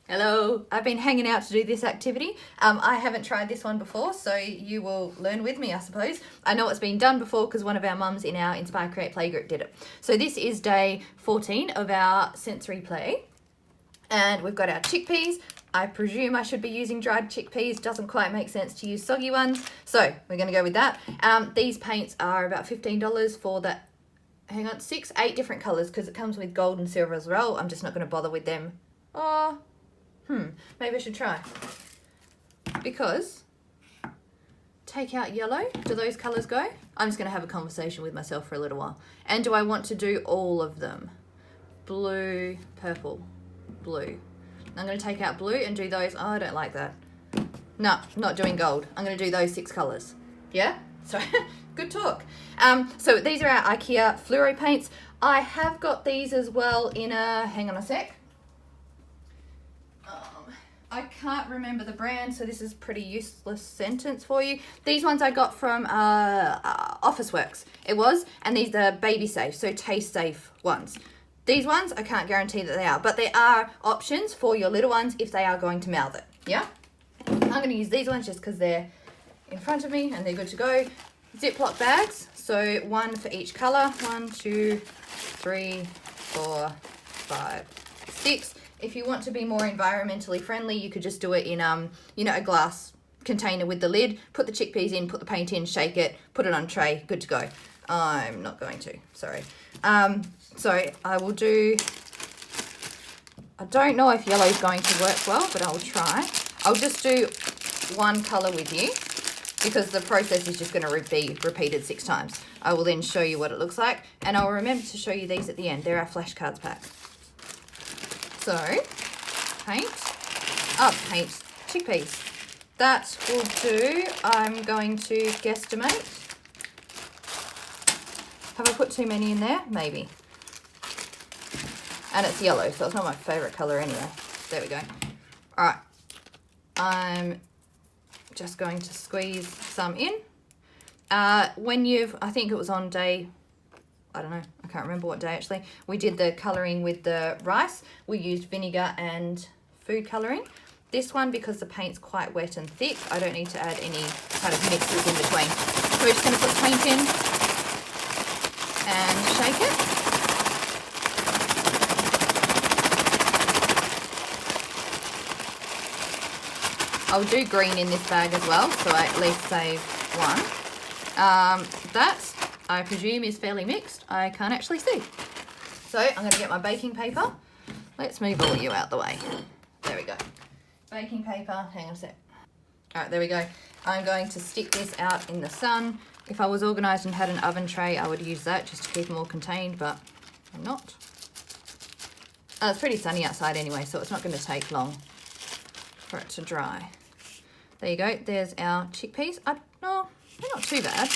Hello, I've been hanging out to do this activity. I haven't tried this one before, so you will learn with me, I suppose. I know it's been done before because one of our mums in our Inspire Create Playgroup did it. So this is day 14 of our sensory play. And we've got our chickpeas. I presume I should be using dried chickpeas. Doesn't quite make sense to use soggy ones. So we're going to go with that. These paints are about $15 for the, 8 different colours because it comes with gold and silver as well. I'm just not going to bother with them. Maybe I should try. Because, take out yellow. Do those colours go? I'm just going to have a conversation with myself for a little while. And do I want to do all of them? Blue, purple, blue. I'm going to take out blue and do those. Oh, I don't like that. No, not doing gold. I'm going to do those 6 colours. Yeah? So, good talk. So these are our IKEA fluoro paints. I have got these as well in a, hang on a sec. I can't remember the brand, so this is a pretty useless sentence for you. These ones I got from Officeworks. It was, and these are baby safe, so taste safe ones. These ones, I can't guarantee that they are, but they are options for your little ones if they are going to mouth it, yeah? I'm going to use these ones just because they're in front of me and they're good to go. Ziploc bags, so 1 for each colour. 1, 2, 3, 4, 5, 6. If you want to be more environmentally friendly, you could just do it in, a glass container with the lid. Put the chickpeas in, put the paint in, shake it, put it on tray, good to go. I'm not going to, sorry. So I will do, I don't know if yellow is going to work well, but I'll try. I'll just do 1 colour with you because the process is just going to be repeated 6 times. I will then show you what it looks like, and I'll remember to show you these at the end. They're our flashcards pack. So, paint, chickpeas. That will do. I'm going to guesstimate. Have I put too many in there? Maybe. And it's yellow, so it's not my favourite colour anyway. There we go. All right. I'm just going to squeeze some in. I think it was on day, I don't know, I can't remember what day actually, we did the colouring with the rice. We used vinegar and food colouring. This one, because the paint's quite wet and thick, I don't need to add any kind of mixes in between. So we're just going to put paint in and shake it. I'll do green in this bag as well, so I at least save 1. That, I presume, is fairly mixed. I can't actually see. So I'm going to get my baking paper. Let's move all you out the way. There we go. Baking paper, hang on a sec. All right, there we go. I'm going to stick this out in the sun. If I was organised and had an oven tray, I would use that just to keep them all contained, but I'm not. It's pretty sunny outside anyway, so it's not going to take long for it to dry. There you go. There's our chickpeas. No, they're not too bad.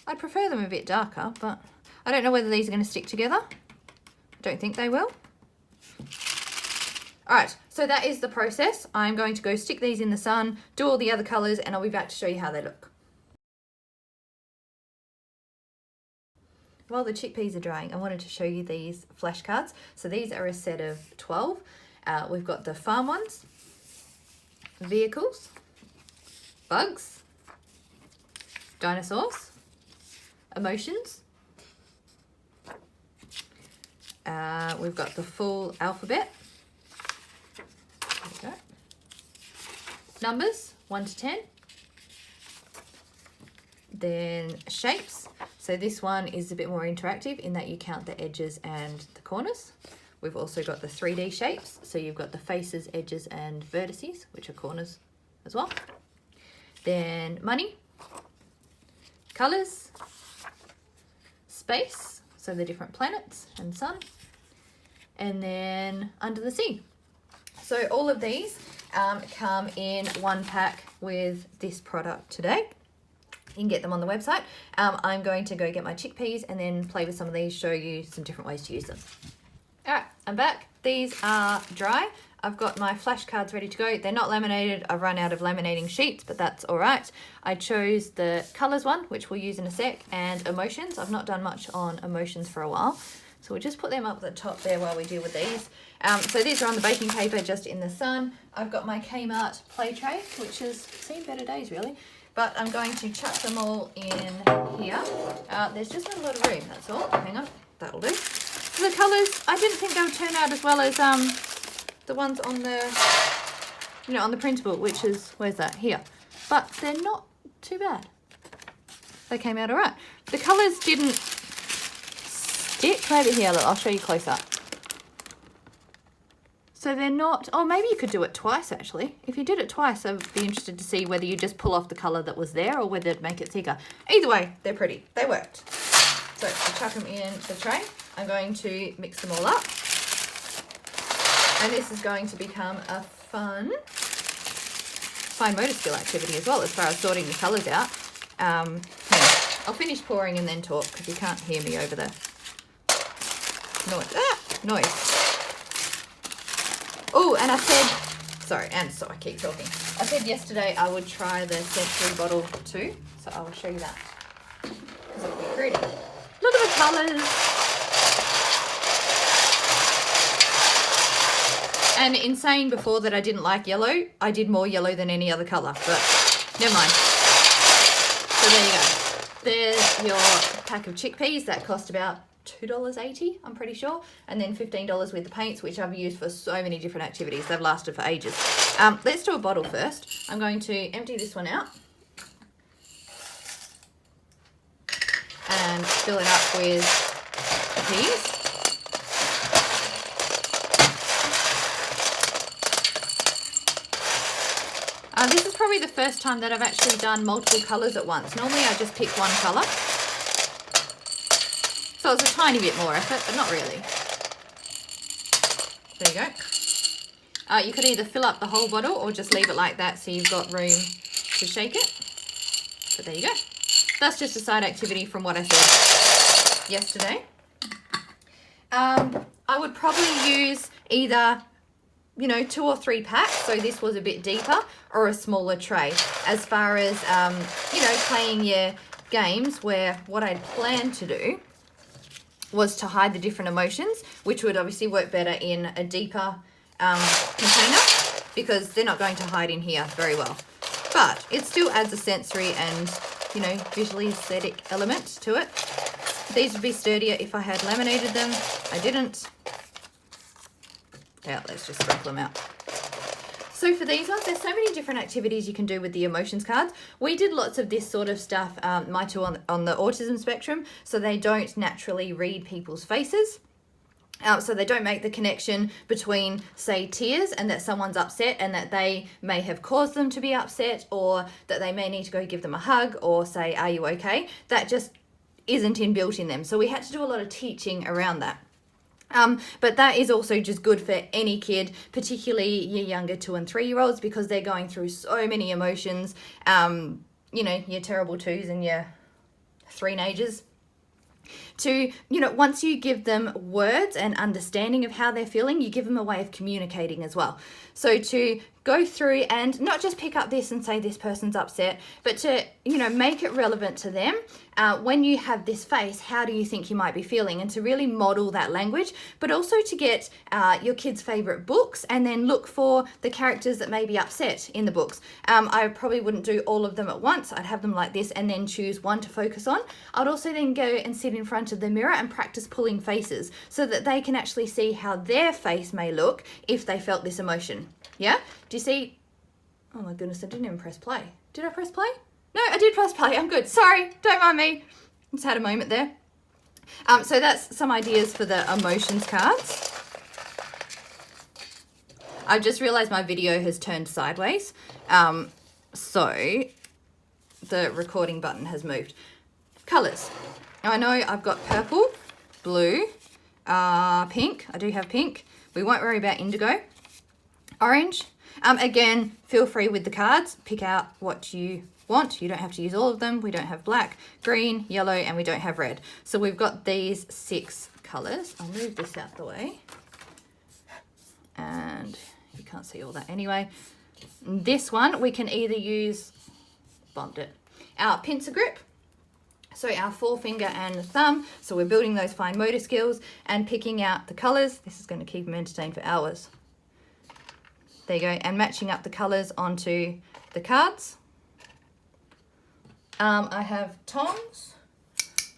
I'd prefer them a bit darker, but I don't know whether these are going to stick together. I don't think they will. All right, so that is the process. I'm going to go stick these in the sun, do all the other colours, and I'll be back to show you how they look. While the chickpeas are drying, I wanted to show you these flashcards. So these are a set of 12. We've got the farm ones, vehicles, bugs, dinosaurs, emotions. We've got the full alphabet. There we go. Numbers, 1 to 10. Then shapes. So this one is a bit more interactive in that you count the edges and the corners. We've also got the 3D shapes. So you've got the faces, edges, and vertices, which are corners as well. Then money, colours, space, so the different planets and sun, and then under the sea. So all of these come in 1 pack with this product today. You can get them on the website. I'm going to go get my chickpeas and then play with some of these, show you some different ways to use them. All right, I'm back. These are dry. I've got my flashcards ready to go. They're not laminated. I've run out of laminating sheets, but that's all right. I chose the colours one, which we'll use in a sec, and emotions. I've not done much on emotions for a while. So we'll just put them up at the top there while we deal with these. So these are on the baking paper, just in the sun. I've got my Kmart play tray, which has seen better days really. But I'm going to chuck them all in here. There's just not a lot of room, that's all. Hang on, that'll do. So the colours, I didn't think they would turn out as well as the ones on the, you know, on the print book, which is, where's that? Here. But they're not too bad. They came out all right. The colours didn't stick. Maybe here, look, I'll show you close up. So they're not, oh, maybe you could do it twice actually. If you did it twice, I'd be interested to see whether you just pull off the colour that was there or whether it'd make it thicker. Either way, they're pretty. They worked. So I chuck them in the tray. I'm going to mix them all up. And this is going to become a fine motor skill activity as well, as far as sorting the colours out. Yeah. I'll finish pouring and then talk, because you can't hear me over the noise. Oh, and I said, sorry, and so I keep talking. I said yesterday I would try the sensory bottle too, so I will show you that, because it'll be pretty. Look at the colours. And in saying before that I didn't like yellow, I did more yellow than any other colour, but never mind. So there you go. There's your pack of chickpeas that cost about $2.80, I'm pretty sure, and then $15 with the paints, which I've used for so many different activities. They've lasted for ages. Let's do a bottle first. I'm going to empty this one out and fill it up with peas. This is probably the first time that I've actually done multiple colours at once. Normally I just pick one colour. So it's a tiny bit more effort, but not really. There you go. You could either fill up the whole bottle or just leave it like that so you've got room to shake it. But there you go. That's just a side activity from what I said yesterday. I would probably use either, you know, 2 or 3 packs, so this was a bit deeper, or a smaller tray. As far as, you know, playing your games, where what I'd planned to do was to hide the different emotions, which would obviously work better in a deeper container, because they're not going to hide in here very well. But it still adds a sensory and, you know, visually aesthetic element to it. These would be sturdier if I had laminated them. I didn't. Yeah, let's just sprinkle them out. So for these ones, there's so many different activities you can do with the emotions cards. We did lots of this sort of stuff, my two on the autism spectrum, so they don't naturally read people's faces. So they don't make the connection between, say, tears and that someone's upset and that they may have caused them to be upset, or that they may need to go give them a hug or say, are you okay? That just isn't inbuilt in them. So we had to do a lot of teaching around that. But that is also just good for any kid, particularly your younger 2 and 3-year-olds, because they're going through so many emotions, you know, your terrible 2s and your 3-nagers. To, you know, once you give them words and understanding of how they're feeling, you give them a way of communicating as well. So to go through and not just pick up this and say this person's upset, but to, you know, make it relevant to them. When you have this face, how do you think you might be feeling? And to really model that language, but also to get your kids' favorite books and then look for the characters that may be upset in the books. I probably wouldn't do all of them at once. I'd have them like this and then choose one to focus on. I'd also then go and sit in front of the mirror and practice pulling faces so that they can actually see how their face may look if they felt this emotion. Yeah? Do you see? Oh my goodness, I didn't even press play. Did I press play? No, I did press play. I'm good. Sorry, don't mind me. Just had a moment there. So that's some ideas for the emotions cards. I've just realized my video has turned sideways. So the recording button has moved. Colors. Now I know I've got purple, blue, pink. I do have pink. We won't worry about indigo. Orange. Again, feel free with the cards. Pick out what you want. You don't have to use all of them. We don't have black, green, yellow, and we don't have red. So we've got these 6 colors. I'll move this out the way. And you can't see all that anyway. This one, we can either use, bond it, our pincer grip. So our forefinger and thumb, so we're building those fine motor skills and picking out the colours. This is going to keep them entertained for hours. There you go, and matching up the colours onto the cards. I have tongs.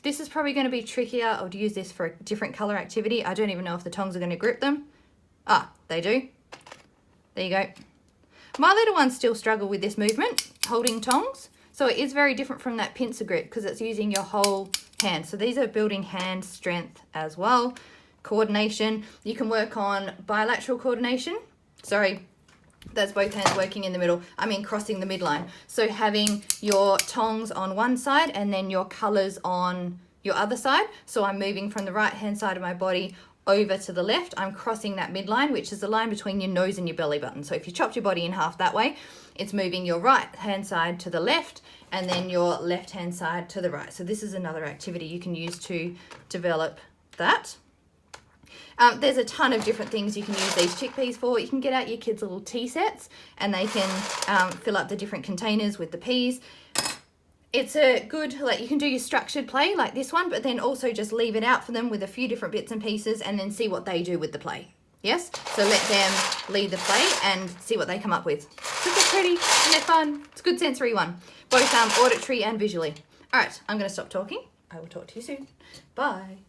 This is probably going to be trickier. I would use this for a different colour activity. I don't even know if the tongs are going to grip them. Ah, they do. There you go. My little ones still struggle with this movement, holding tongs. So it is very different from that pincer grip because it's using your whole hand. So these are building hand strength as well. Coordination. You can work on bilateral coordination. Sorry, that's both hands working in the middle. I mean crossing the midline. So having your tongs on one side and then your colours on your other side. So I'm moving from the right hand side of my body over to the left. I'm crossing that midline, which is the line between your nose and your belly button. So if you chopped your body in half that way, it's moving your right hand side to the left and then your left hand side to the right. So this is another activity you can use to develop that. There's a ton of different things you can use these chickpeas for. You can get out your kids' little tea sets and they can fill up the different containers with the peas. It's a good, like you can do your structured play like this one, but then also just leave it out for them with a few different bits and pieces and then see what they do with the play. Yes? So let them lead the play and see what they come up with. So they're pretty and they're fun. It's a good sensory one, both auditory and visually. All right, I'm going to stop talking. I will talk to you soon. Bye.